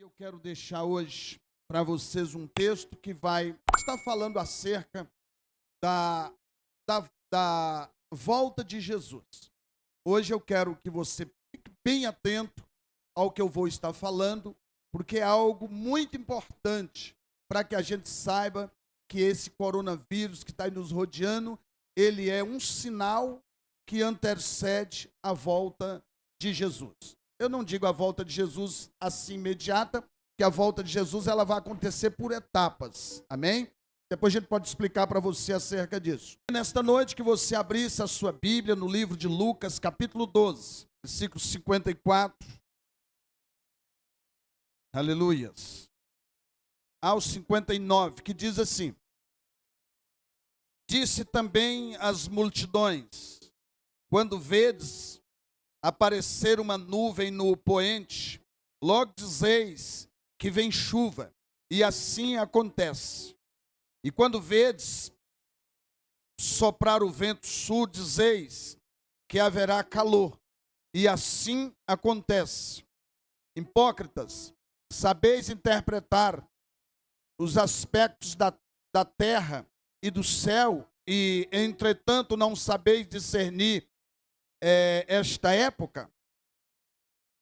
E eu quero deixar hoje para vocês um texto que vai estar falando acerca da volta de Jesus. Hoje eu quero que você fique bem atento ao que eu vou estar falando, porque é algo muito importante para que a gente saiba que esse coronavírus que está aí nos rodeando, ele é um sinal que antecede a volta de Jesus. Eu não digo a volta de Jesus assim imediata, que a volta de Jesus ela vai acontecer por etapas, amém? Depois a gente pode explicar para você acerca disso. Nesta noite que você abrisse a sua Bíblia no livro de Lucas, capítulo 12, versículo 54. Aleluias. Ao 59, que diz assim: disse também às multidões: quando vedes aparecer uma nuvem no poente, logo dizeis que vem chuva, e assim acontece. E quando vedes soprar o vento sul, dizeis que haverá calor, e assim acontece. Hipócritas, sabeis interpretar os aspectos da terra e do céu, e entretanto não sabeis discernir esta época?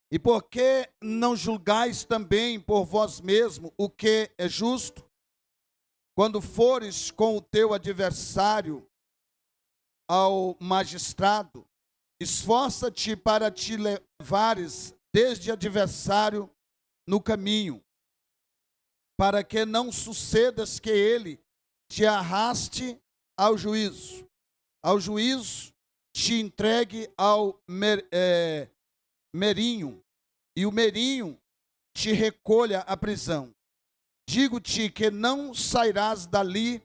E por que não julgais também por vós mesmos o que é justo? Quando fores com o teu adversário ao magistrado, esforça-te para te levares desde adversário no caminho, para que não sucedas que ele te arraste ao juízo te entregue ao merinho, e o merinho te recolha à prisão. Digo-te que não sairás dali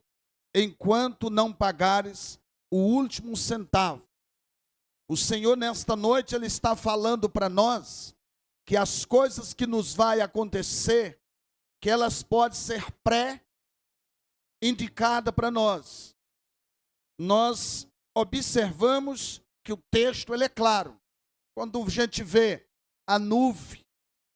enquanto não pagares o último centavo. O Senhor, nesta noite, Ele está falando para nós que as coisas que nos vai acontecer, que elas podem ser pré-indicadas para nós. Nós observamos que o texto ele é claro. Quando a gente vê a nuvem,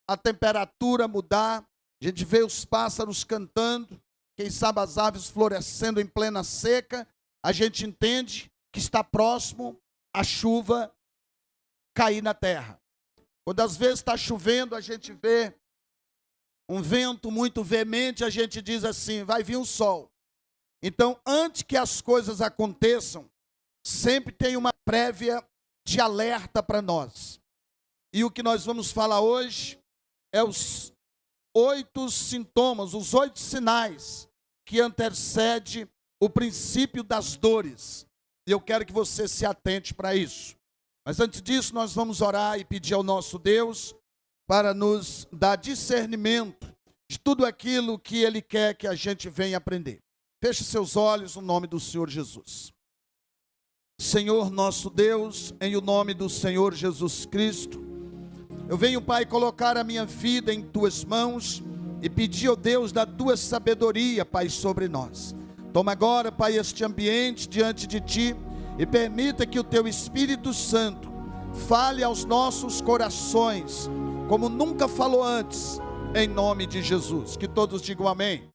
a temperatura mudar, a gente vê os pássaros cantando, quem sabe as aves florescendo em plena seca, a gente entende que está próximo a chuva cair na terra. Quando às vezes está chovendo, a gente vê um vento muito veemente, a gente diz assim, vai vir o sol. Então, antes que as coisas aconteçam, sempre tem uma prévia de alerta para nós. E o que nós vamos falar hoje é os 8 sintomas, os 8 sinais que antecedem o princípio das dores. E eu quero que você se atente para isso. Mas antes disso, nós vamos orar e pedir ao nosso Deus para nos dar discernimento de tudo aquilo que Ele quer que a gente venha aprender. Feche seus olhos no nome do Senhor Jesus. Senhor nosso Deus, em o nome do Senhor Jesus Cristo, eu venho, Pai, colocar a minha vida em Tuas mãos e pedir, ó Deus, da Tua sabedoria, Pai, sobre nós. Toma agora, Pai, este ambiente diante de Ti e permita que o Teu Espírito Santo fale aos nossos corações, como nunca falou antes, em nome de Jesus. Que todos digam amém.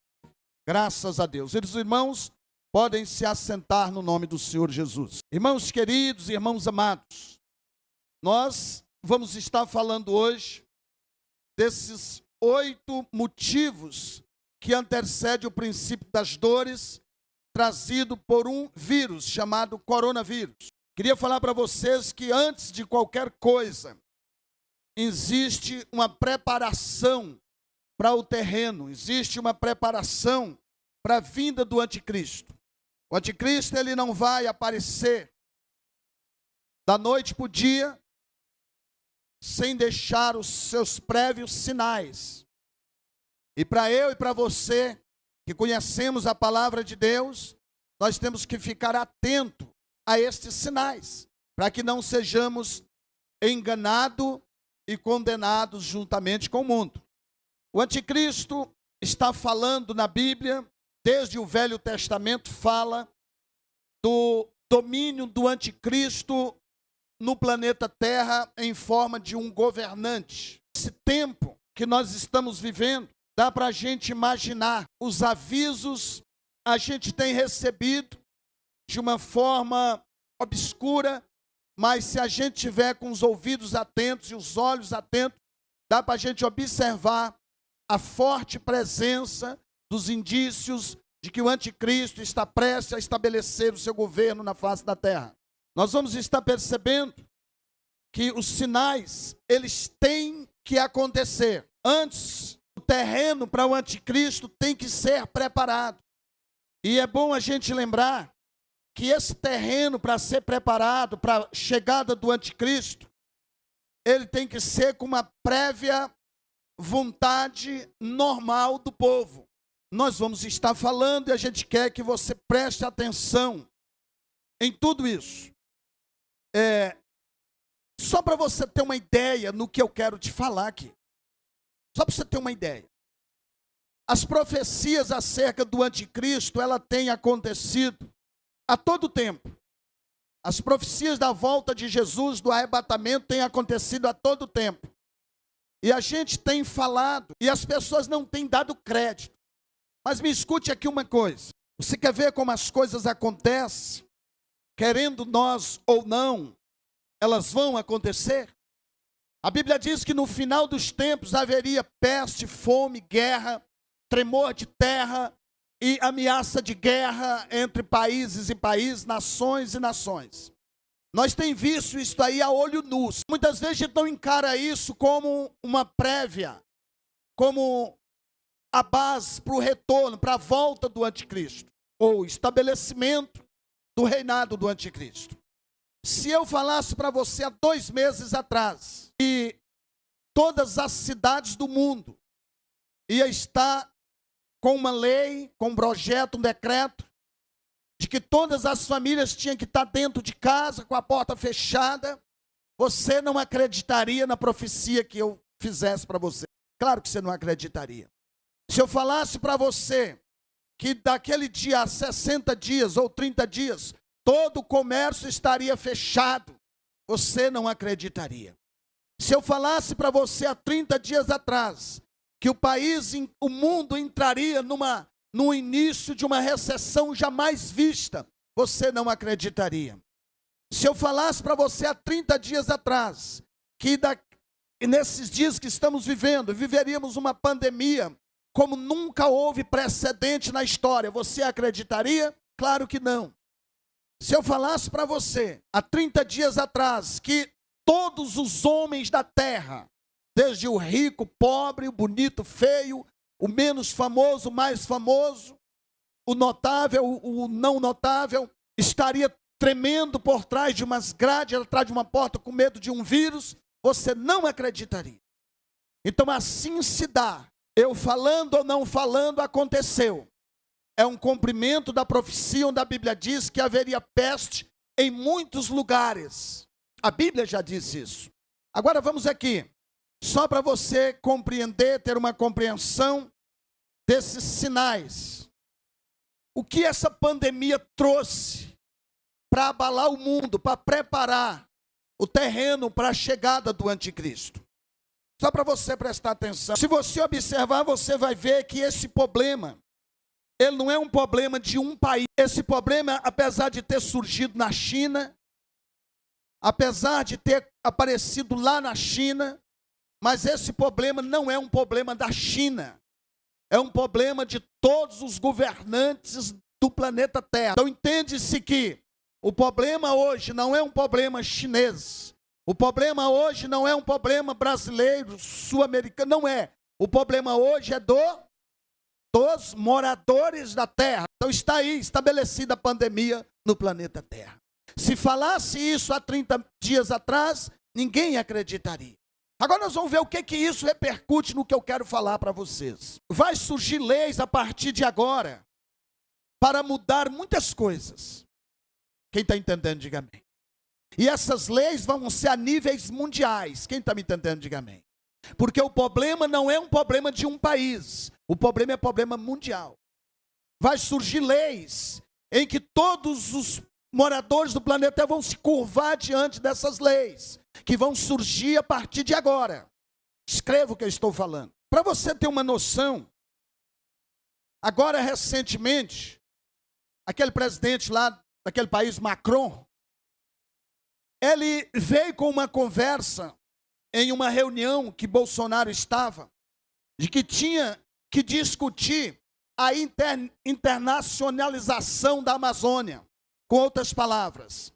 Graças a Deus. E os irmãos podem se assentar no nome do Senhor Jesus. Irmãos queridos, irmãos amados, nós vamos estar falando hoje desses 8 motivos que antecedem o princípio das dores, trazido por um vírus chamado coronavírus. Queria falar para vocês que antes de qualquer coisa, existe uma preparação para o terreno, existe uma preparação para a vinda do anticristo. O anticristo ele não vai aparecer da noite para o dia sem deixar os seus prévios sinais. E para eu e para você que conhecemos a palavra de Deus, nós temos que ficar atento a estes sinais, para que não sejamos enganados e condenados juntamente com o mundo. O anticristo está falando na Bíblia, desde o Velho Testamento, fala do domínio do anticristo no planeta Terra em forma de um governante. Esse tempo que nós estamos vivendo, dá para a gente imaginar os avisos a gente tem recebido de uma forma obscura, mas se a gente tiver com os ouvidos atentos e os olhos atentos, dá para a gente observar a forte presença dos indícios de que o anticristo está prestes a estabelecer o seu governo na face da terra. Nós vamos estar percebendo que os sinais, eles têm que acontecer. Antes, o terreno para o anticristo tem que ser preparado. E é bom a gente lembrar que esse terreno, para ser preparado para a chegada do anticristo, ele tem que ser com uma prévia vontade normal do povo. Nós vamos estar falando e a gente quer que você preste atenção em tudo isso. Só para você ter uma ideia no que eu quero te falar aqui. Só para você ter uma ideia. As profecias acerca do anticristo, ela tem acontecido a todo tempo. As profecias da volta de Jesus, do arrebatamento, têm acontecido a todo tempo. E a gente tem falado, e as pessoas não têm dado crédito. Mas me escute aqui uma coisa. Você quer ver como as coisas acontecem? Querendo nós ou não, elas vão acontecer? A Bíblia diz que no final dos tempos haveria peste, fome, guerra, tremor de terra e ameaça de guerra entre países e países, nações e nações. Nós temos visto isso aí a olho nu. Muitas vezes a gente não encara isso como uma prévia, como a base para o retorno, para a volta do anticristo, ou estabelecimento do reinado do anticristo. Se eu falasse para você há 2 meses atrás que todas as cidades do mundo ia estar com uma lei, com um projeto, um decreto, de que todas as famílias tinham que estar dentro de casa, com a porta fechada, você não acreditaria na profecia que eu fizesse para você. Claro que você não acreditaria. Se eu falasse para você que daquele dia a 60 dias ou 30 dias, todo o comércio estaria fechado, você não acreditaria. Se eu falasse para você há 30 dias atrás, que o país, o mundo entraria no início de uma recessão jamais vista, você não acreditaria. Se eu falasse para você há 30 dias atrás, que nesses dias que estamos vivendo, viveríamos uma pandemia como nunca houve precedente na história, você acreditaria? Claro que não. Se eu falasse para você, há 30 dias atrás, que todos os homens da terra, desde o rico, pobre, o bonito, feio, o menos famoso, o mais famoso, o notável, o não notável, estaria tremendo por trás de umas grades, atrás de uma porta com medo de um vírus, você não acreditaria. Então assim se dá. Eu falando ou não falando, aconteceu. É um cumprimento da profecia onde a Bíblia diz que haveria peste em muitos lugares. A Bíblia já disse isso. Agora vamos aqui, só para você compreender, ter uma compreensão desses sinais. O que essa pandemia trouxe para abalar o mundo, para preparar o terreno para a chegada do anticristo? Só para você prestar atenção. Se você observar, você vai ver que esse problema, ele não é um problema de um país. Esse problema, apesar de ter surgido na China, apesar de ter aparecido lá na China, mas esse problema não é um problema da China. É um problema de todos os governantes do planeta Terra. Então entende-se que o problema hoje não é um problema chinês. O problema hoje não é um problema brasileiro, sul-americano, não é. O problema hoje é dos moradores da Terra. Então está aí estabelecida a pandemia no planeta Terra. Se falasse isso há 30 dias atrás, ninguém acreditaria. Agora nós vamos ver o que isso repercute no que eu quero falar para vocês. Vai surgir leis a partir de agora para mudar muitas coisas. Quem está entendendo, diga amém. E essas leis vão ser a níveis mundiais. Quem está me entendendo, diga amém. Porque o problema não é um problema de um país. O problema é problema mundial. Vai surgir leis em que todos os moradores do planeta vão se curvar diante dessas leis, que vão surgir a partir de agora. Escreva o que eu estou falando. Para você ter uma noção, agora recentemente, aquele presidente lá daquele país, Macron, ele veio com uma conversa em uma reunião que Bolsonaro estava, de que tinha que discutir a internacionalização da Amazônia. Com outras palavras,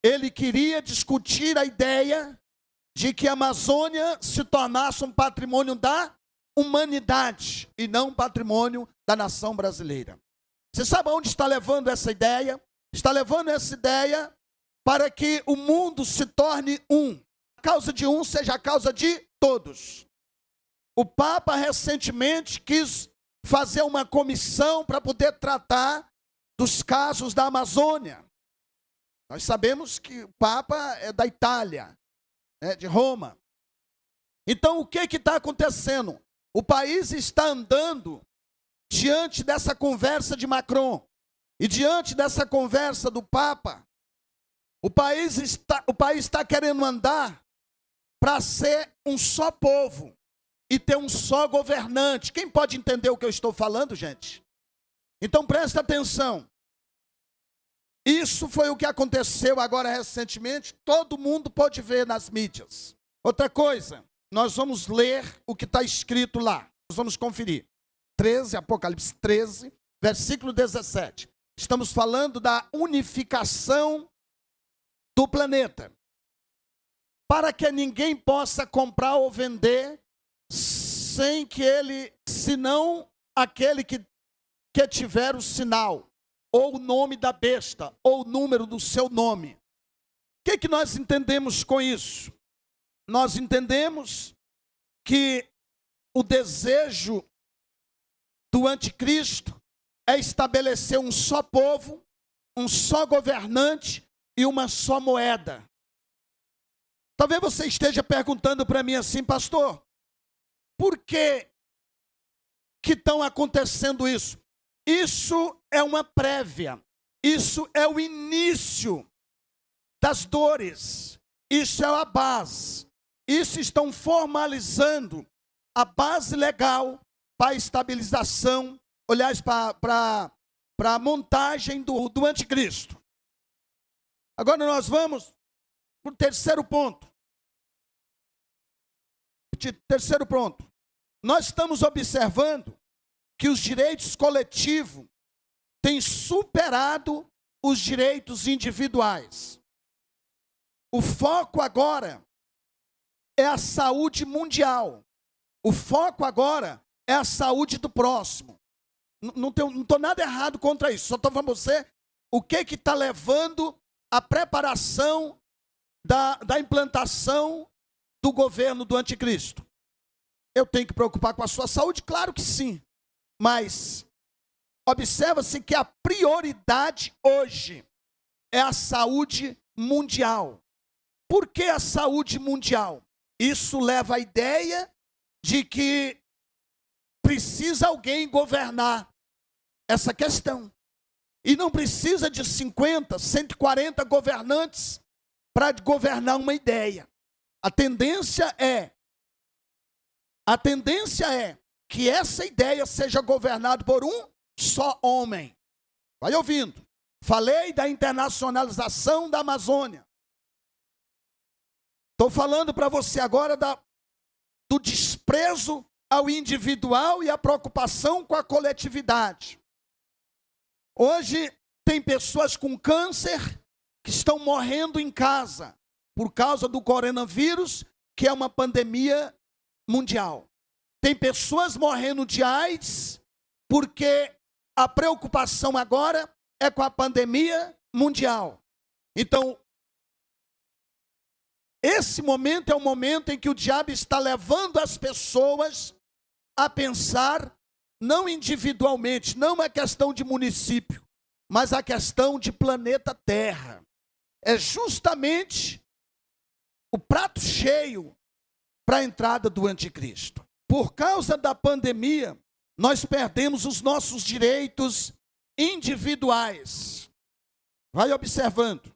ele queria discutir a ideia de que a Amazônia se tornasse um patrimônio da humanidade e não um patrimônio da nação brasileira. Você sabe aonde está levando essa ideia? Está levando essa ideia para que o mundo se torne um. A causa de um seja a causa de todos. O Papa recentemente quis fazer uma comissão para poder tratar dos casos da Amazônia. Nós sabemos que o Papa é da Itália, de Roma. Então, o que está acontecendo? O país está andando diante dessa conversa de Macron e diante dessa conversa do Papa. O país está querendo andar para ser um só povo e ter um só governante. Quem pode entender o que eu estou falando, gente? Então presta atenção. Isso foi o que aconteceu agora recentemente. Todo mundo pode ver nas mídias. Outra coisa, nós vamos ler o que está escrito lá. Nós vamos conferir. 13, Apocalipse 13, versículo 17. Estamos falando da unificação do planeta. Para que ninguém possa comprar ou vender sem que senão aquele que tiver o sinal, ou o nome da besta, ou o número do seu nome. O que nós entendemos com isso? Nós entendemos que o desejo do anticristo é estabelecer um só povo, um só governante e uma só moeda. Talvez você esteja perguntando para mim assim, pastor, por que estão acontecendo isso? Isso é uma prévia, isso é o início das dores, isso é a base. Isso estão formalizando a base legal para a estabilização, aliás, para a montagem do anticristo. Agora nós vamos para o terceiro ponto. Terceiro ponto. Nós estamos observando que os direitos coletivos têm superado os direitos individuais. O foco agora é a saúde mundial. O foco agora é a saúde do próximo. Não estou nada errado contra isso. Só estou falando para você o que está levando a preparação da implantação do governo do anticristo. Eu tenho que preocupar com a sua saúde? Claro que sim. Mas observa-se que a prioridade hoje é a saúde mundial. Por que a saúde mundial? Isso leva à ideia de que precisa alguém governar essa questão. E não precisa de 50, 140 governantes para governar uma ideia. A tendência é que essa ideia seja governada por um só homem. Vai ouvindo. Falei da internacionalização da Amazônia. Estou falando para você agora do desprezo ao individual e a preocupação com a coletividade. Hoje tem pessoas com câncer que estão morrendo em casa por causa do coronavírus, que é uma pandemia mundial. Tem pessoas morrendo de AIDS porque a preocupação agora é com a pandemia mundial. Então, esse momento é o momento em que o diabo está levando as pessoas a pensar não individualmente, não é questão de município, mas a questão de planeta Terra. É justamente o prato cheio para a entrada do anticristo. Por causa da pandemia, nós perdemos os nossos direitos individuais. Vai observando.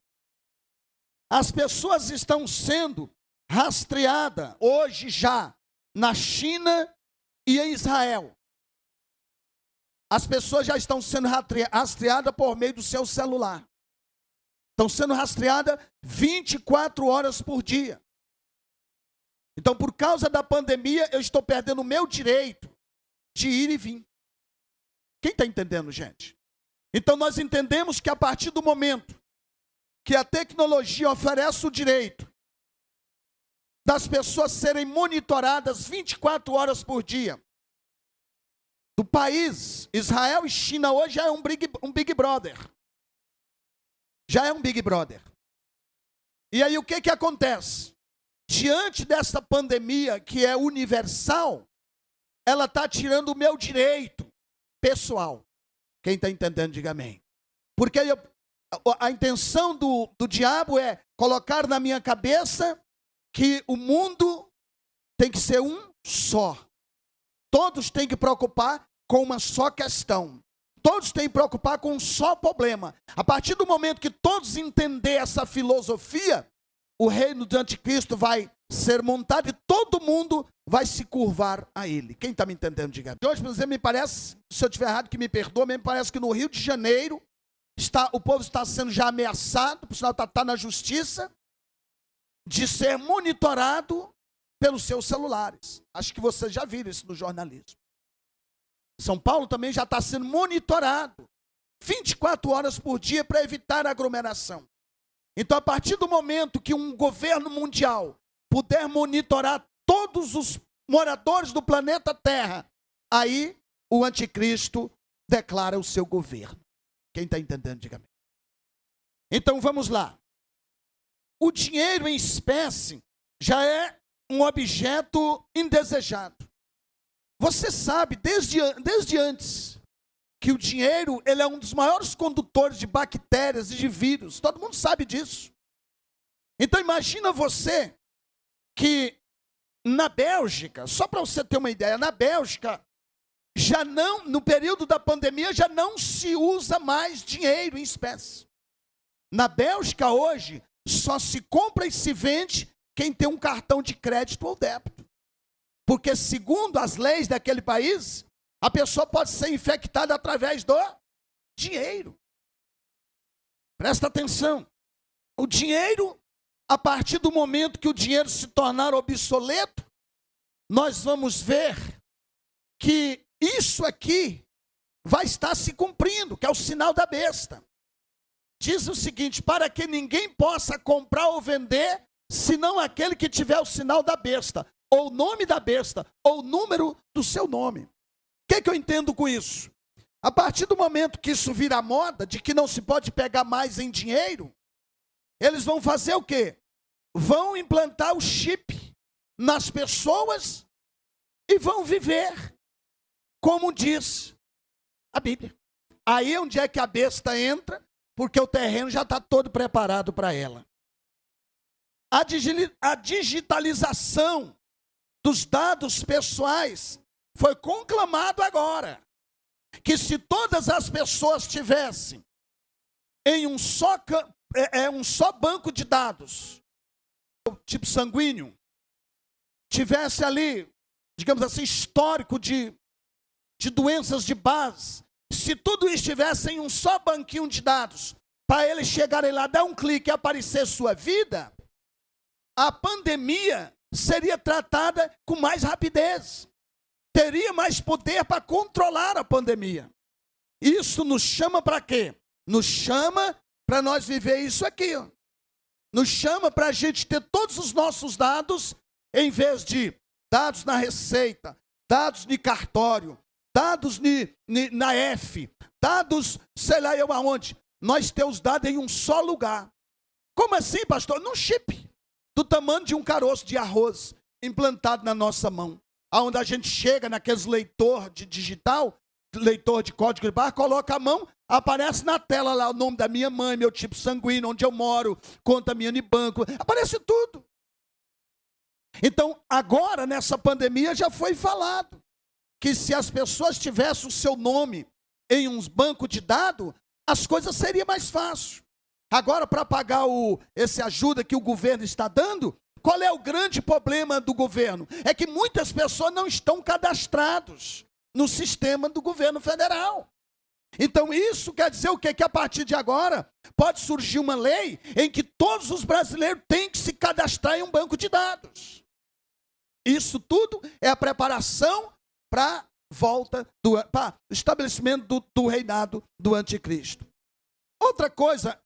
As pessoas estão sendo rastreada hoje já na China e em Israel. As pessoas já estão sendo rastreadas por meio do seu celular. Estão sendo rastreadas 24 horas por dia. Então, por causa da pandemia, eu estou perdendo o meu direito de ir e vir. Quem está entendendo, gente? Então, nós entendemos que a partir do momento que a tecnologia oferece o direito das pessoas serem monitoradas 24 horas por dia, do país, Israel e China hoje já é um Big Brother. Já é um Big Brother. E aí o que acontece? Diante dessa pandemia que é universal, ela está tirando o meu direito pessoal. Quem está entendendo, diga amém. Porque a intenção do diabo é colocar na minha cabeça que o mundo tem que ser um só. Todos têm que preocupar com uma só questão. Todos têm que preocupar com um só problema. A partir do momento que todos entenderem essa filosofia, o reino do anticristo vai ser montado e todo mundo vai se curvar a ele. Quem está me entendendo, diga. Hoje, por exemplo, me parece, se eu estiver errado, que me perdoa, me parece que no Rio de Janeiro, o povo está sendo já ameaçado, por sinal está na justiça, de ser monitorado pelos seus celulares. Acho que vocês já viram isso no jornalismo. São Paulo também já está sendo monitorado 24 horas por dia para evitar a aglomeração. Então, a partir do momento que um governo mundial puder monitorar todos os moradores do planeta Terra, aí o anticristo declara o seu governo. Quem está entendendo, diga amém. Então, vamos lá. O dinheiro em espécie já é um objeto indesejado. Você sabe, desde antes, que o dinheiro ele é um dos maiores condutores de bactérias e de vírus. Todo mundo sabe disso. Então imagina você que na Bélgica, só para você ter uma ideia, na Bélgica, já não, no período da pandemia, já não se usa mais dinheiro em espécie. Na Bélgica hoje, só se compra e se vende quem tem um cartão de crédito ou débito. Porque segundo as leis daquele país, a pessoa pode ser infectada através do dinheiro. Presta atenção. O dinheiro, a partir do momento que o dinheiro se tornar obsoleto, nós vamos ver que isso aqui vai estar se cumprindo, que é o sinal da besta. Diz o seguinte: para que ninguém possa comprar ou vender, senão aquele que tiver o sinal da besta, ou o nome da besta, ou o número do seu nome. O que eu entendo com isso? A partir do momento que isso vira moda, de que não se pode pegar mais em dinheiro, eles vão fazer o quê? Vão implantar o chip nas pessoas e vão viver como diz a Bíblia. Aí é onde é que a besta entra, porque o terreno já está todo preparado para ela. A digitalização dos dados pessoais foi conclamado agora, que se todas as pessoas tivessem em um só banco de dados, tipo sanguíneo, tivesse ali, digamos assim, histórico de doenças de base, se tudo estivesse em um só banquinho de dados, para eles chegarem lá, dar um clique e aparecer sua vida, a pandemia seria tratada com mais rapidez. Teria mais poder para controlar a pandemia. Isso nos chama para quê? Nos chama para nós viver isso aqui. Ó. Nos chama para a gente ter todos os nossos dados, em vez de dados na Receita, dados de cartório, dados na F, dados sei lá eu aonde. Nós temos dados em um só lugar. Como assim, pastor? Num chip do tamanho de um caroço de arroz implantado na nossa mão. Onde a gente chega naqueles leitor de digital, leitor de código de barra, coloca a mão, aparece na tela lá o nome da minha mãe, meu tipo sanguíneo, onde eu moro, conta minha de banco, aparece tudo. Então, agora nessa pandemia já foi falado que se as pessoas tivessem o seu nome em uns bancos de dados, as coisas seriam mais fáceis. Agora, para pagar esse ajuda que o governo está dando, qual é o grande problema do governo? É que muitas pessoas não estão cadastrados no sistema do governo federal. Então isso quer dizer o quê? Que a partir de agora pode surgir uma lei em que todos os brasileiros têm que se cadastrar em um banco de dados. Isso tudo é a preparação para para o estabelecimento do reinado do anticristo. Outra coisa,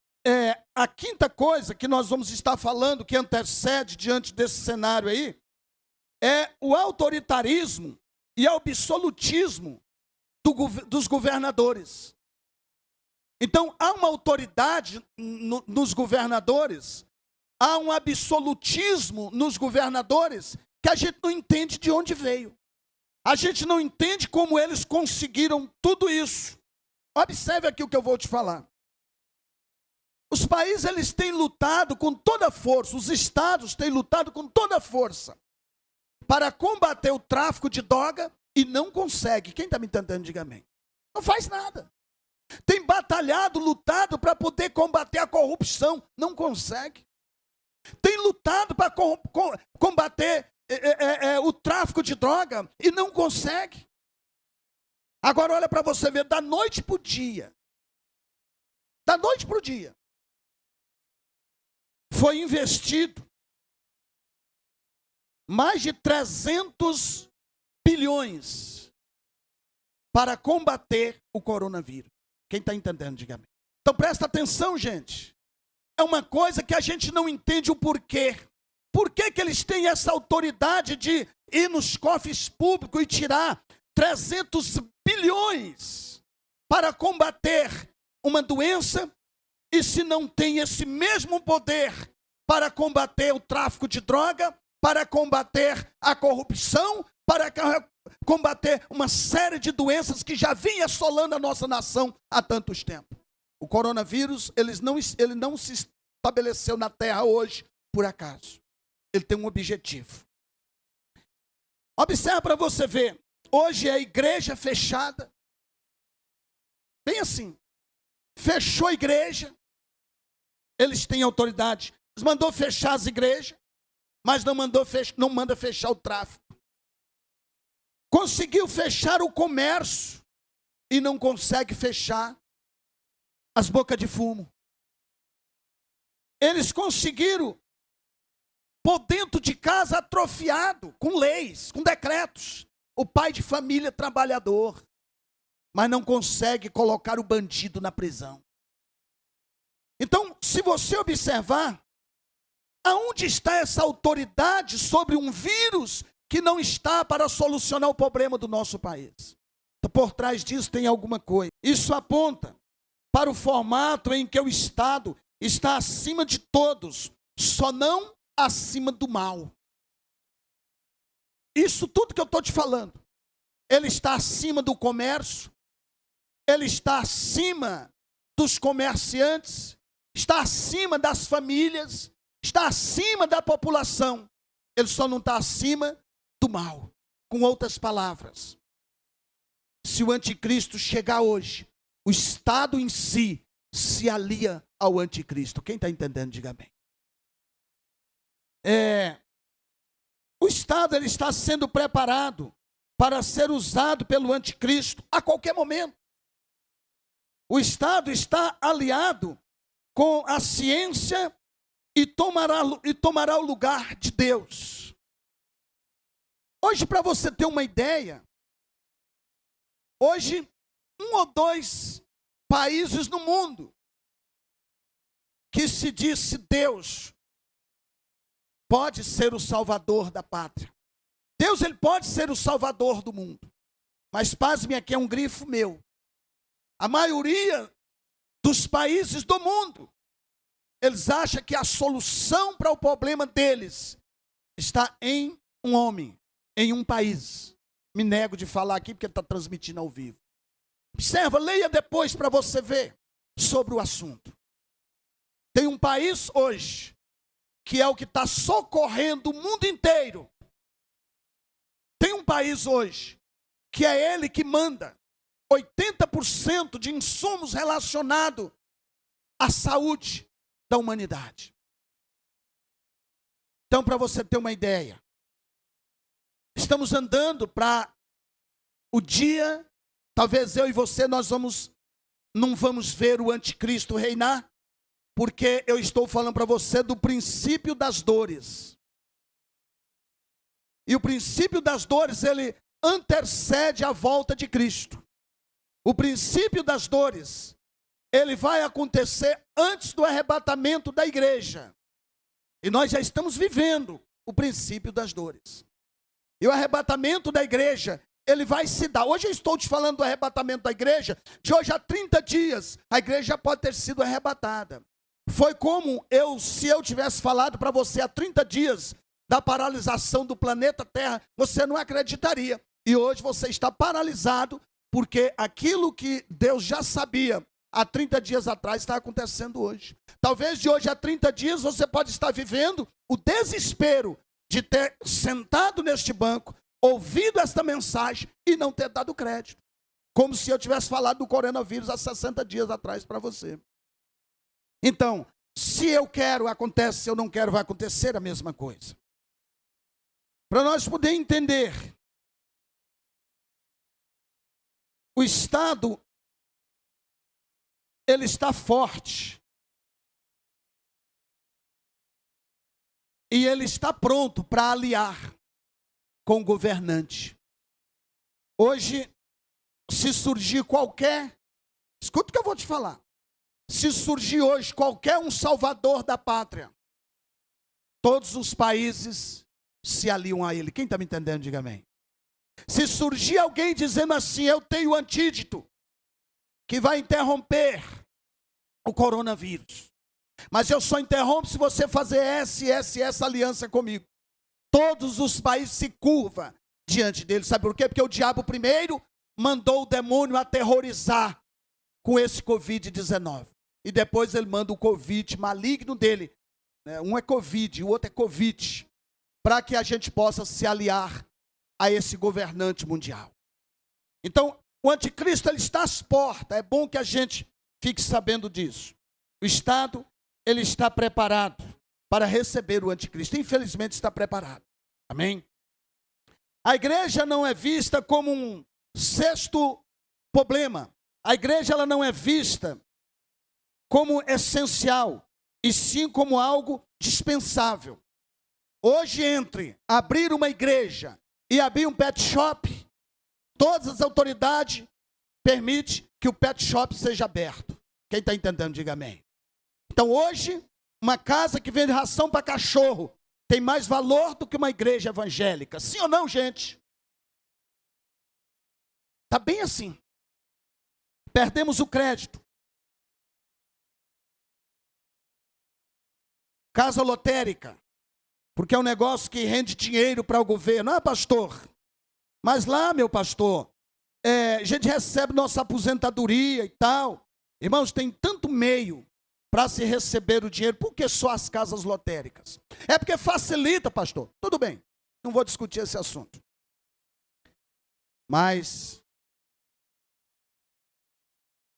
a quinta coisa que nós vamos estar falando, que antecede diante desse cenário aí, é o autoritarismo e o absolutismo dos governadores. Então, há uma autoridade nos governadores, há um absolutismo nos governadores que a gente não entende de onde veio. A gente não entende como eles conseguiram tudo isso. Observe aqui o que eu vou te falar. Os países, eles têm lutado com toda a força, os estados têm lutado com toda a força para combater o tráfico de droga e não consegue. Quem está me entendendo, diga amém. Não faz nada. Tem batalhado, lutado para poder combater a corrupção, não consegue. Tem lutado para combater o tráfico de droga e não consegue. Agora olha para você ver, da noite para o dia, foi investido mais de 300 bilhões para combater o coronavírus. Quem está entendendo, diga amém. Então presta atenção, gente. É uma coisa que a gente não entende o porquê. Por que eles têm essa autoridade de ir nos cofres públicos e tirar 300 bilhões para combater uma doença, e se não tem esse mesmo poder para combater o tráfico de droga, para combater a corrupção, para combater uma série de doenças que já vinha assolando a nossa nação há tantos tempos? O coronavírus, ele não se estabeleceu na Terra hoje por acaso. Ele tem um objetivo. Observe para você ver. Hoje é a igreja fechada. Bem assim. Fechou a igreja. Eles têm autoridade. Eles mandou fechar as igrejas, mas não manda fechar o tráfico. Conseguiu fechar o comércio e não consegue fechar as bocas de fumo. Eles conseguiram pôr dentro de casa atrofiado, com leis, com decretos, o pai de família trabalhador, mas não consegue colocar o bandido na prisão. Então, se você observar, aonde está essa autoridade sobre um vírus que não está para solucionar o problema do nosso país? Por trás disso tem alguma coisa. Isso aponta para o formato em que o Estado está acima de todos, só não acima do mal. Isso tudo que eu estou te falando, ele está acima do comércio, ele está acima dos comerciantes, está acima das famílias, está acima da população. Ele só não está acima do mal. Com outras palavras, se o anticristo chegar hoje, o Estado em si se alia ao anticristo. Quem está entendendo, diga amém. O Estado, ele está sendo preparado para ser usado pelo anticristo a qualquer momento. O Estado está aliado com a ciência e tomará o lugar de Deus. Hoje, para você ter uma ideia, hoje 1 ou 2 países no mundo que se disse Deus pode ser o salvador da pátria. Deus, ele pode ser o salvador do mundo. Mas pasme, aqui é um grifo meu. A maioria dos países do mundo, eles acham que a solução para o problema deles está em um homem, em um país. Me nego de falar aqui porque ele está transmitindo ao vivo. Observa, leia depois para você ver sobre o assunto. Tem um país hoje que é o que está socorrendo o mundo inteiro. Tem um país hoje que é ele que manda 80% de insumos relacionados à saúde da humanidade. Então, para você ter uma ideia, estamos andando para o dia, talvez eu e você, não vamos ver o anticristo reinar, porque eu estou falando para você do princípio das dores. E o princípio das dores, ele antecede a volta de Cristo. O princípio das dores, ele vai acontecer antes do arrebatamento da igreja. E nós já estamos vivendo o princípio das dores. E o arrebatamento da igreja, ele vai se dar. Hoje eu estou te falando do arrebatamento da igreja. De hoje a 30 dias, a igreja já pode ter sido arrebatada. Foi como se eu tivesse falado para você há 30 dias da paralisação do planeta Terra, você não acreditaria. E hoje você está paralisado, porque aquilo que Deus já sabia há 30 dias atrás está acontecendo hoje. Talvez de hoje a 30 dias você pode estar vivendo o desespero de ter sentado neste banco, ouvido esta mensagem e não ter dado crédito. Como se eu tivesse falado do coronavírus há 60 dias atrás para você. Então, se eu quero, acontece, se eu não quero, vai acontecer a mesma coisa. Para nós poder entender, o Estado, ele está forte. E ele está pronto para aliar com o governante. Hoje, se surgir qualquer, escuta o que eu vou te falar. Se surgir hoje qualquer um salvador da pátria, todos os países se aliam a ele. Quem está me entendendo, diga amém. Se surgir alguém dizendo assim, eu tenho o antídoto que vai interromper o coronavírus, mas eu só interrompo se você fazer essa aliança comigo. Todos os países se curvam diante dele. Sabe por quê? Porque o diabo primeiro mandou o demônio aterrorizar com esse Covid-19. E depois ele manda o Covid maligno dele. Um é Covid, o outro é Covid. Para que a gente possa se aliar a esse governante mundial. Então, o anticristo ele está às portas. É bom que a gente fique sabendo disso. O Estado, ele está preparado para receber o anticristo. Infelizmente está preparado. Amém? A igreja não é vista como um sexto problema. A igreja ela não é vista como essencial, e sim como algo dispensável. Hoje, entre abrir uma igreja e abrir um pet shop, todas as autoridades permitem que o pet shop seja aberto. Quem está entendendo, diga amém. Então hoje, uma casa que vende ração para cachorro tem mais valor do que uma igreja evangélica. Sim ou não, gente? Está bem assim. Perdemos o crédito. Casa lotérica, porque é um negócio que rende dinheiro para o governo. Ah, pastor, mas lá, meu pastor, a gente recebe nossa aposentadoria e tal. Irmãos, tem tanto meio para se receber o dinheiro. Por que só as casas lotéricas? É porque facilita, pastor. Tudo bem, não vou discutir esse assunto. Mas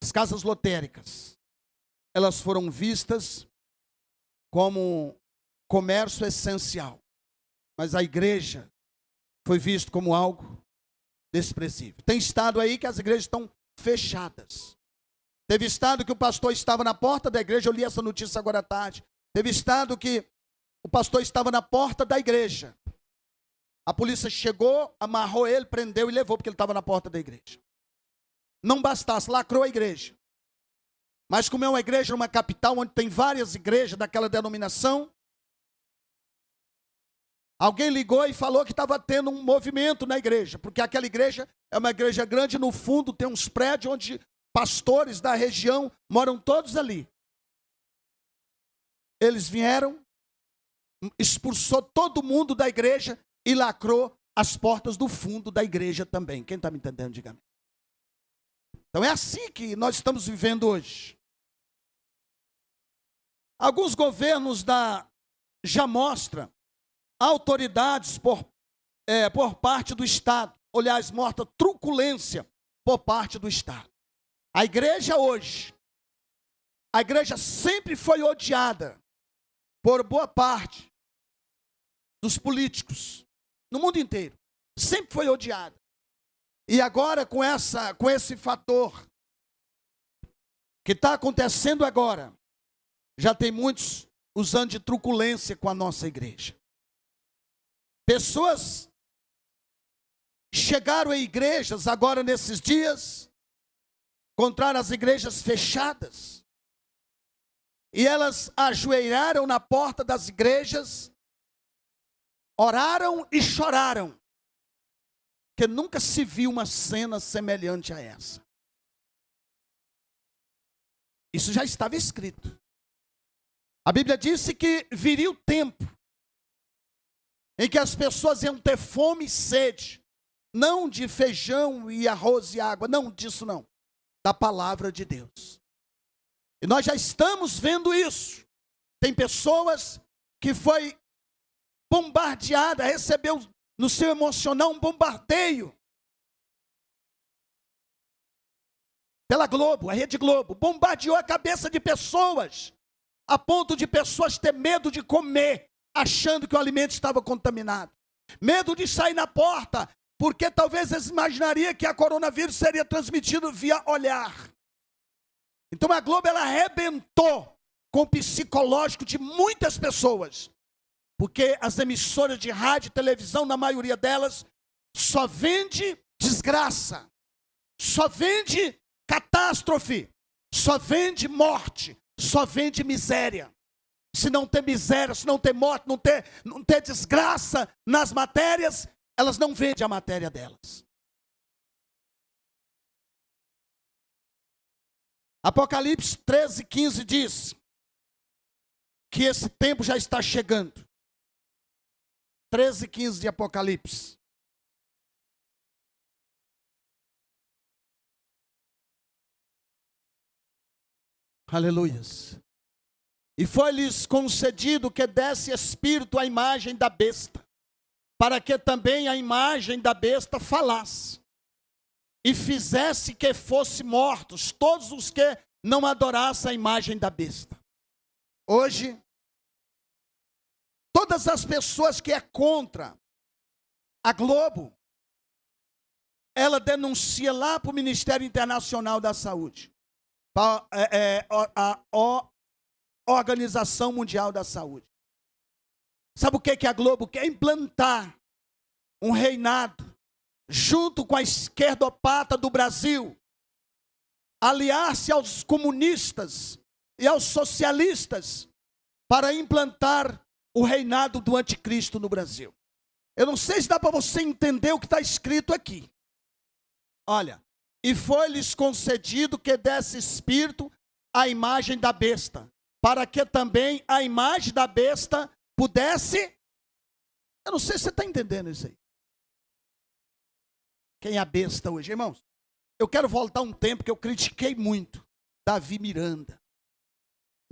as casas lotéricas, elas foram vistas como comércio essencial. Mas a igreja foi vista como algo desprezível. Tem estado aí que as igrejas estão fechadas. Teve estado que o pastor estava na porta da igreja, eu li essa notícia agora à tarde. Teve estado que o pastor estava na porta da igreja. A polícia chegou, amarrou ele, prendeu e levou, porque ele estava na porta da igreja. Não bastasse, lacrou a igreja. Mas como é uma igreja numa capital, onde tem várias igrejas daquela denominação, alguém ligou e falou que estava tendo um movimento na igreja, porque aquela igreja é uma igreja grande, no fundo tem uns prédios onde pastores da região moram todos ali. Eles vieram, expulsou todo mundo da igreja e lacrou as portas do fundo da igreja também. Quem está me entendendo, diga amém. Então é assim que nós estamos vivendo hoje. Alguns governos já mostram autoridades por parte do Estado. Aliás, mostra truculência por parte do Estado. A igreja hoje, A igreja sempre foi odiada por boa parte dos políticos no mundo inteiro. Sempre foi odiada. E agora com esse fator que está acontecendo agora, já tem muitos usando de truculência com a nossa igreja. Pessoas chegaram a igrejas agora nesses dias, encontraram as igrejas fechadas, e elas ajoelharam na porta das igrejas, oraram e choraram, porque nunca se viu uma cena semelhante a essa. Isso já estava escrito. A Bíblia disse que viria o tempo em que as pessoas iam ter fome e sede, não de feijão e arroz e água, não disso não, da palavra de Deus. E nós já estamos vendo isso. Tem pessoas que foi bombardeada, recebeu no seu emocional um bombardeio pela Globo, a Rede Globo, bombardeou a cabeça de pessoas, a ponto de pessoas ter medo de comer, achando que o alimento estava contaminado. Medo de sair na porta, porque talvez eles imaginariam que a coronavírus seria transmitido via olhar. Então a Globo, ela arrebentou com o psicológico de muitas pessoas, porque as emissoras de rádio e televisão, na maioria delas, só vende desgraça, só vende catástrofe, só vende morte, só vende miséria. Se não tem miséria, se não tem morte, não ter desgraça nas matérias, elas não vendem a matéria delas. Apocalipse 13:15 diz que esse tempo já está chegando. 13:15 de Apocalipse. Aleluias. E foi-lhes concedido que desse espírito à imagem da besta, para que também a imagem da besta falasse, e fizesse que fossem mortos todos os que não adorassem a imagem da besta. Hoje, todas as pessoas que é contra a Globo, ela denuncia lá para o Ministério Internacional da Saúde, para a Organização Mundial da Saúde. Sabe o que a Globo quer? Implantar um reinado junto com a esquerdopata do Brasil, aliar-se aos comunistas e aos socialistas para implantar o reinado do anticristo no Brasil. Eu não sei se dá para você entender o que está escrito aqui. Olha, e foi-lhes concedido que desse espírito à imagem da besta, para que também a imagem da besta pudesse... Eu não sei se você está entendendo isso aí. Quem é a besta hoje, irmãos? Eu quero voltar um tempo que eu critiquei muito Davi Miranda,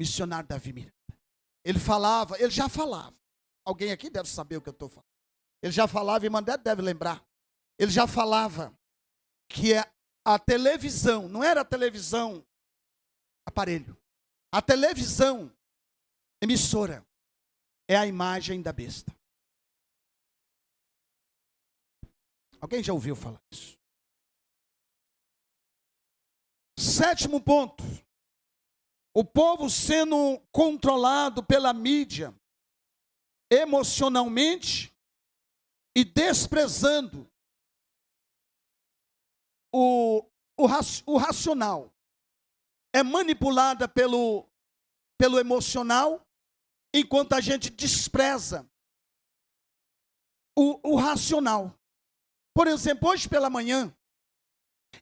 missionário Davi Miranda. Ele já falava. Alguém aqui deve saber o que eu estou falando. Ele já falava, e Mandé deve lembrar. Ele já falava que a televisão, não era a televisão aparelho. A televisão, emissora, é a imagem da besta. Alguém já ouviu falar isso? 7º ponto. O povo sendo controlado pela mídia, emocionalmente, e desprezando o racional. É manipulada pelo emocional, enquanto a gente despreza o racional. Por exemplo, hoje pela manhã,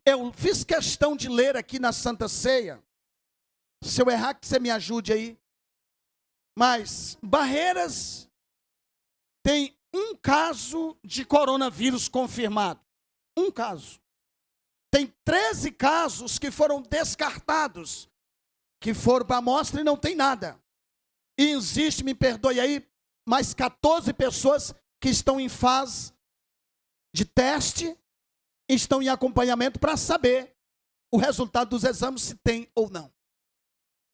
eu fiz questão de ler aqui na Santa Ceia. Se eu errar, que você me ajude aí. Mas Barreiras tem um caso de coronavírus confirmado. Um caso. Tem 13 casos que foram descartados, que foram para a amostra e não tem nada. E existe, me perdoe aí, mais 14 pessoas que estão em fase de teste, estão em acompanhamento para saber o resultado dos exames, se tem ou não.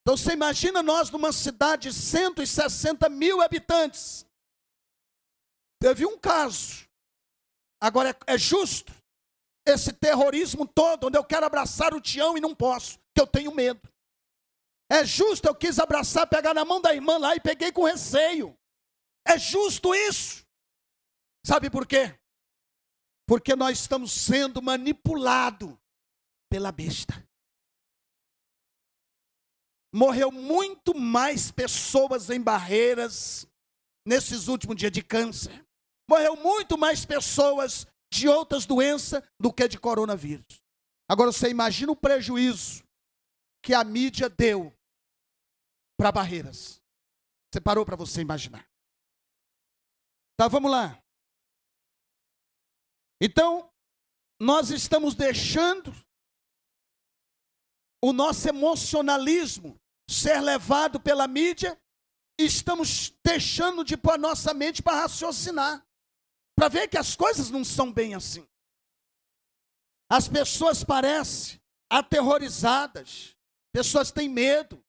Então você imagina nós numa cidade de 160 mil habitantes. Teve um caso. Agora é justo esse terrorismo todo, onde eu quero abraçar o Tião e não posso, porque eu tenho medo. É justo, eu quis abraçar, pegar na mão da irmã lá e peguei com receio. É justo isso. Sabe por quê? Porque nós estamos sendo manipulados pela besta. Morreu muito mais pessoas em Barreiras nesses últimos dias de câncer. Morreu muito mais pessoas de outras doenças do que de coronavírus. Agora você imagina o prejuízo que a mídia deu para Barreiras. Você parou para você imaginar? Tá, vamos lá. Então, nós estamos deixando o nosso emocionalismo ser levado pela mídia e estamos deixando de pôr a nossa mente para raciocinar, para ver que as coisas não são bem assim. As pessoas parecem aterrorizadas, pessoas têm medo.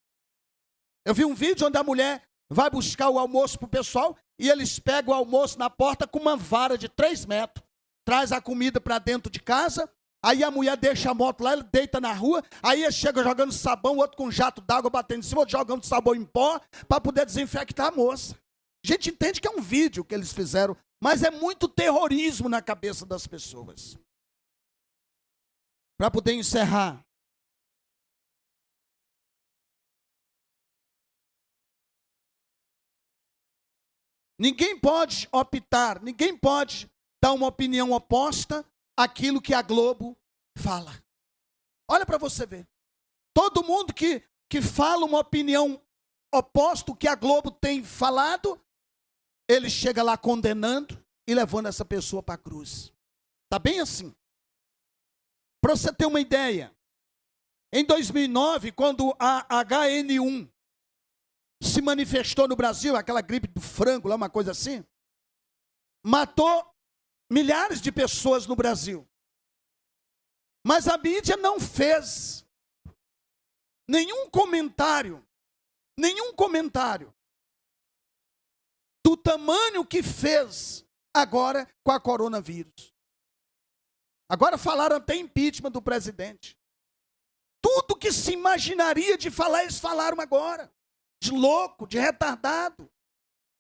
Eu vi um vídeo onde a mulher vai buscar o almoço para o pessoal e eles pegam o almoço na porta com uma vara de 3 metros, traz a comida para dentro de casa. Aí a mulher deixa a moto lá, ele deita na rua, aí ele chega jogando sabão, o outro com um jato d'água batendo em cima, outro jogando sabão em pó, para poder desinfectar a moça. A gente entende que é um vídeo que eles fizeram, mas é muito terrorismo na cabeça das pessoas. Para poder encerrar. Ninguém pode optar, ninguém pode dar uma opinião oposta aquilo que a Globo fala. Olha para você ver. Todo mundo que fala uma opinião oposta ao que a Globo tem falado, ele chega lá condenando e levando essa pessoa para a cruz. Está bem assim. Para você ter uma ideia, em 2009, quando a HN1 se manifestou no Brasil, aquela gripe do frango, lá, uma coisa assim, matou milhares de pessoas no Brasil. Mas a mídia não fez nenhum comentário do tamanho que fez agora com a coronavírus. Agora falaram até impeachment do presidente. Tudo que se imaginaria de falar, eles falaram agora. De louco, de retardado.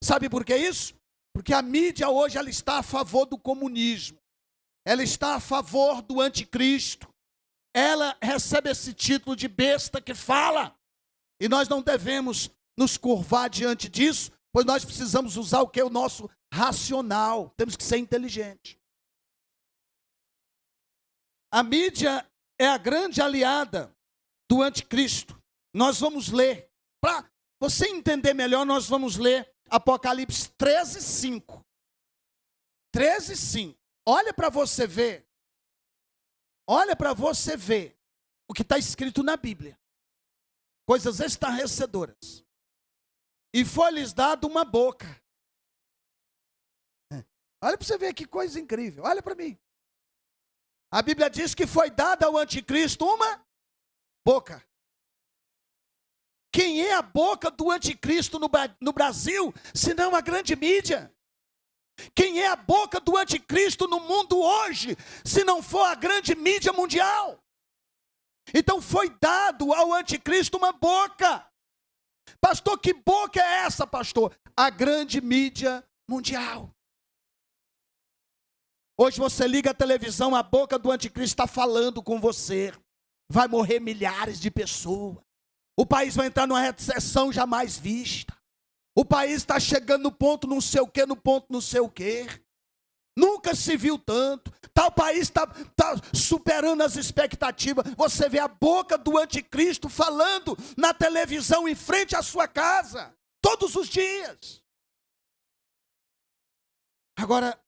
Sabe por que isso? Porque a mídia hoje ela está a favor do comunismo. Ela está a favor do anticristo. Ela recebe esse título de besta que fala. E nós não devemos nos curvar diante disso, pois nós precisamos usar o que é o nosso racional. Temos que ser inteligente. A mídia é a grande aliada do anticristo. Nós vamos ler. Para você entender melhor, nós vamos ler Apocalipse 13:5. 13:5. Olha para você ver. Olha para você ver o que está escrito na Bíblia. Coisas estarrecedoras. E foi-lhes dado uma boca. Olha para você ver que coisa incrível. Olha para mim. A Bíblia diz que foi dada ao anticristo uma boca. Quem é a boca do anticristo no Brasil, senão a grande mídia? Quem é a boca do anticristo no mundo hoje, se não for a grande mídia mundial? Então foi dado ao anticristo uma boca. Pastor, que boca é essa, pastor? A grande mídia mundial. Hoje você liga a televisão, a boca do anticristo está falando com você. Vai morrer milhares de pessoas. O país vai entrar numa recessão jamais vista. O país está chegando no ponto não sei o quê, no ponto não sei o quê. Nunca se viu tanto. Tal país está superando as expectativas. Você vê a boca do anticristo falando na televisão em frente à sua casa. Todos os dias. Agora,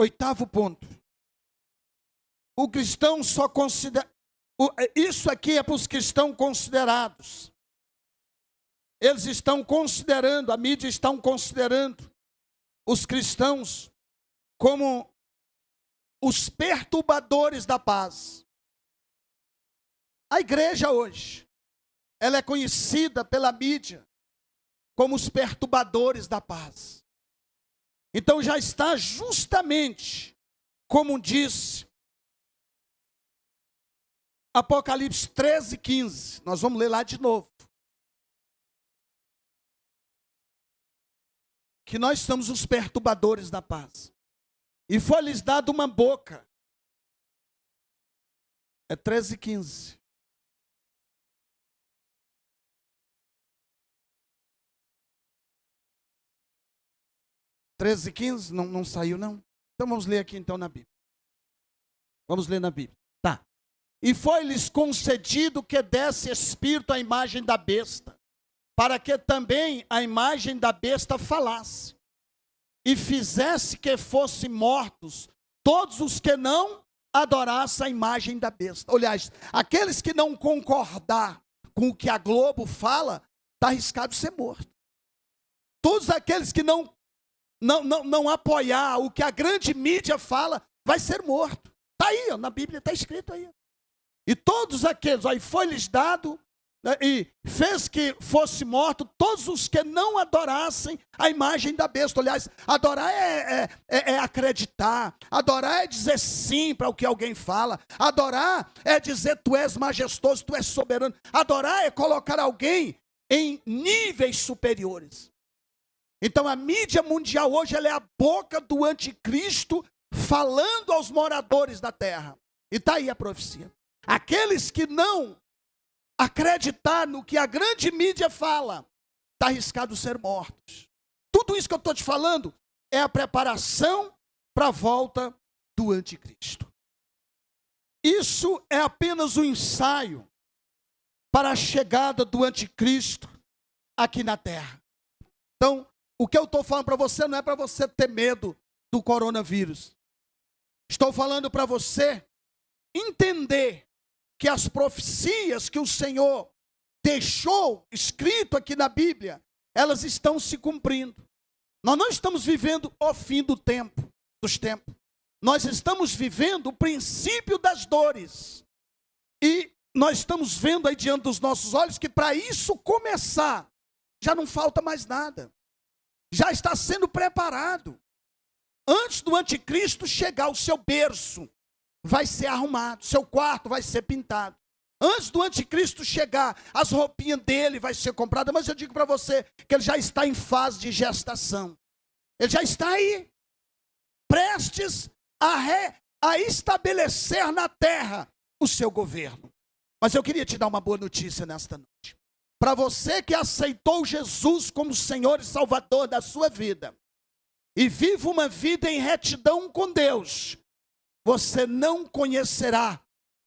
8º ponto. O cristão só considera... Isso aqui é para os que estão considerados. Eles estão considerando, a mídia está considerando os cristãos como os perturbadores da paz. A igreja hoje ela é conhecida pela mídia como os perturbadores da paz. Então já está justamente, como disse Apocalipse 13:15. Nós vamos ler lá de novo. Que nós somos os perturbadores da paz. E foi-lhes dado uma boca. É 13:15. Treze, 15, não saiu não? Então vamos ler aqui então na Bíblia. Vamos ler na Bíblia. Tá. E foi-lhes concedido que desse espírito à imagem da besta, para que também a imagem da besta falasse, e fizesse que fossem mortos todos os que não adorassem a imagem da besta. Aliás, aqueles que não concordar com o que a Globo fala, está arriscado ser morto. Todos aqueles que não apoiar o que a grande mídia fala, vai ser morto. Está aí, ó, na Bíblia está escrito aí. E todos aqueles, aí foi-lhes dado, né, e fez que fosse morto todos os que não adorassem a imagem da besta. Aliás, adorar é acreditar, adorar é dizer sim para o que alguém fala, adorar é dizer tu és majestoso, tu és soberano, adorar é colocar alguém em níveis superiores. Então a mídia mundial hoje ela é a boca do anticristo falando aos moradores da terra. E está aí a profecia. Aqueles que não acreditar no que a grande mídia fala, está arriscado ser mortos. Tudo isso que eu estou te falando é a preparação para a volta do anticristo. Isso é apenas um ensaio para a chegada do anticristo aqui na terra. Então, o que eu estou falando para você não é para você ter medo do coronavírus. Estou falando para você entender que as profecias que o Senhor deixou escrito aqui na Bíblia, elas estão se cumprindo. Nós não estamos vivendo o fim dos tempos. Nós estamos vivendo o princípio das dores. E nós estamos vendo aí diante dos nossos olhos que para isso começar, já não falta mais nada. Já está sendo preparado. Antes do anticristo chegar, o seu berço vai ser arrumado, seu quarto vai ser pintado. Antes do anticristo chegar, as roupinhas dele vai ser compradas. Mas eu digo para você que ele já está em fase de gestação. Ele já está aí, prestes a estabelecer na terra o seu governo. Mas eu queria te dar uma boa notícia nesta noite. Para você que aceitou Jesus como Senhor e Salvador da sua vida, e vive uma vida em retidão com Deus, você não conhecerá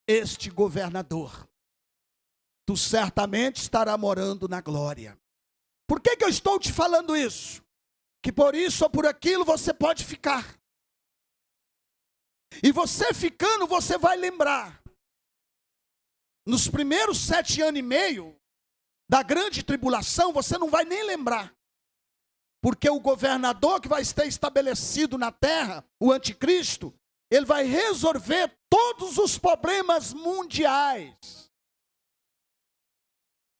este governador. Tu certamente estará morando na glória. Por que eu estou te falando isso? Que por isso ou por aquilo você pode ficar. E você ficando, você vai lembrar. Nos primeiros 7 anos e meio da grande tribulação, você não vai nem lembrar. Porque o governador que vai estar estabelecido na terra, o anticristo, ele vai resolver todos os problemas mundiais.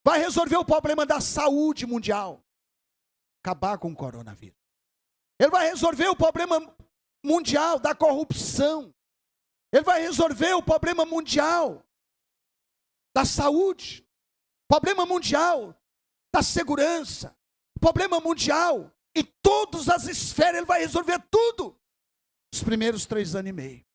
Vai resolver o problema da saúde mundial. Acabar com o coronavírus. Ele vai resolver o problema mundial da corrupção. Ele vai resolver o problema mundial da saúde. Problema mundial da segurança. Problema mundial em todas as esferas. Ele vai resolver tudo. Os primeiros 3 anos e meio.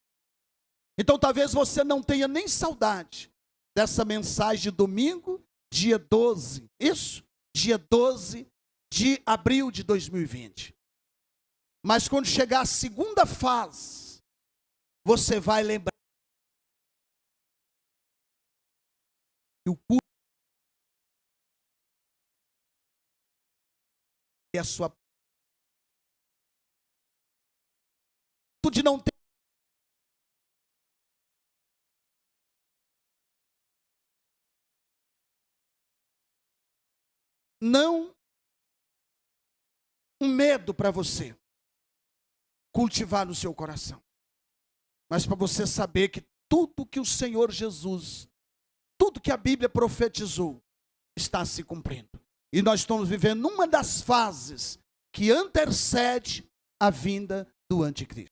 Então talvez você não tenha nem saudade dessa mensagem de domingo, dia 12. Isso? Dia 12 de abril de 2020. Mas quando chegar a segunda fase, você vai lembrar. O culto é a sua. De não ter. Não um medo para você cultivar no seu coração, mas para você saber que tudo que o Senhor Jesus, tudo que a Bíblia profetizou, está se cumprindo. E nós estamos vivendo uma das fases que antecede a vinda do anticristo.